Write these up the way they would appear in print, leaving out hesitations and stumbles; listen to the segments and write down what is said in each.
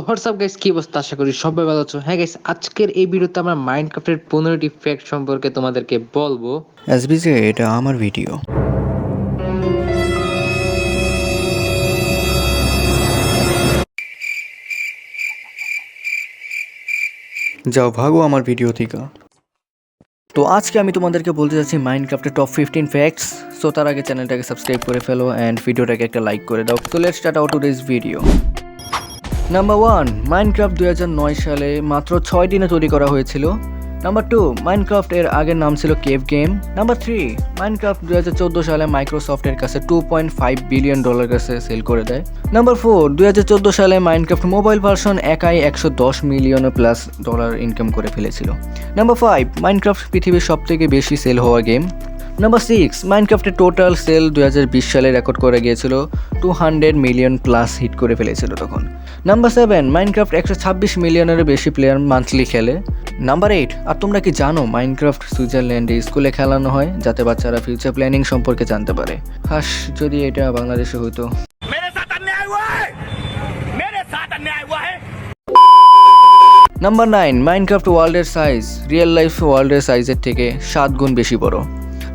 WhatsApp guys, কি অবস্থা? আশা করি সবাই ভালো আছো। হ্যাঁ গাইস, আজকের এই ভিডিওতে আমরা মাইনক্রাফটের 15টি ফ্যাক্ট সম্পর্কে তোমাদেরকে বলবো। এসবিজে এটা আমার ভিডিও। যাও ভাগো আমার ভিডিও থেকে। তো আজকে আমি তোমাদেরকে বলতে যাচ্ছি মাইনক্রাফটের টপ 15 ফ্যাক্টস। সো তার আগে চ্যানেলটাকে সাবস্ক্রাইব করে ফেলো অ্যান্ড ভিডিওটাকে একটা লাইক করে দাও। তো let's start out today's video. Number 1, Minecraft 2009 সালে মাত্র 6 দিনে তৈরি করা হয়েছিল। নাম্বার 2, মাইনক্রাফট এর আগের নাম ছিল কেভ গেম। নাম্বার 3, মাইনক্রাফট 2014 সালে মাইক্রোসফটের কাছে $2.5 বিলিয়ন কাছে সেল করে দেয়। নাম্বার 4, 2014 সালে মাইনক্রাফট মোবাইল ভার্সন একাই $110 মিলিয়ন প্লাস ইনকাম করে ফেলেছিল। নাম্বার 5, মাইনক্রাফট পৃথিবীর সবথেকে বেশি সেল হওয়া গেম। নাম্বার 6, মাইনক্রাফটের টোটাল সেল 2020 সালে রেকর্ড করে গিয়েছিল 200 মিলিয়ন প্লাস হিট করে ফেলেছিল তখন। নাম্বার 7, মাইনক্রাফট 126 মিলিয়নের বেশি প্লেয়ার মান্থলি খেলে। নাম্বার 8, আর তোমরা কি জানো মাইনক্রাফট সুইজারল্যান্ডে স্কুলে খেলানো হয় যাতে বাচ্চারা ফিউচার প্ল্যানিং সম্পর্কে জানতে পারে। হাস, যদি এটা বাংলাদেশে হইতো। নাম্বার 9, মাইনক্রাফট ওয়ার্ল্ডের সাইজ রিয়েল লাইফ ওয়ার্ল্ডের সাইজের থেকে 7 গুণ বেশি বড়।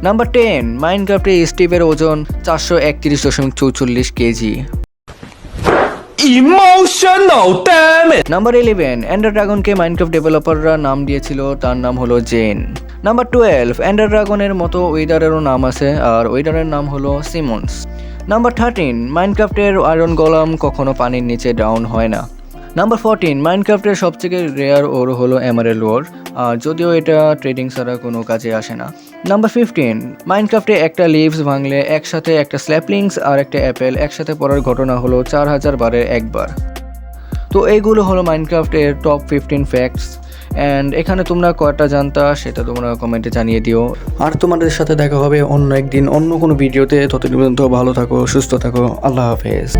নাম্বার 10, মাইনক্রাফটে স্টিভের ওজন 431.44 KG. Emotional damage. Number 11, Ender ড্রাগনকে মাইনক্রাফট ডেভেলপাররা নাম দিয়েছিল, তার নাম হলো জেন। নাম্বার 12, এন্ডার ড্রাগনের মতো ওয়েদারেরও নাম আছে, আর ওয়েদারের নাম হলো সিমন্স। নাম্বার 13, মাইনক্রাফটের আয়রন গোলাম কখনো পানির নিচে ডাউন হয় না। নাম্বার 14, মাইনক্রাফটের সবথেকে রেয়ার ওর হলো এমারেল্ড ওর, আর যদিও এটা ট্রেডিং ছাড়া কোনো কাজে আসে না। নাম্বার 15, মাইনক্রাফটে একটা লিভস ভাঙলে একসাথে একটা স্ল্যাপলিংস আর একটা অ্যাপেল একসাথে পড়ার ঘটনা হলো 4000 বারের একবার। তো এইগুলো হলো মাইনক্রাফটের টপ 15 ফ্যাক্টস। অ্যান্ড এখানে তোমরা কয়টা জানতা সেটা তোমরা কমেন্টে জানিয়ে দিও। আর তোমাদের সাথে দেখা হবে অন্য একদিন অন্য কোনো ভিডিওতে। ততদিন পর্যন্ত ভালো থাকো, সুস্থ থাকো, আল্লাহ হাফেজ।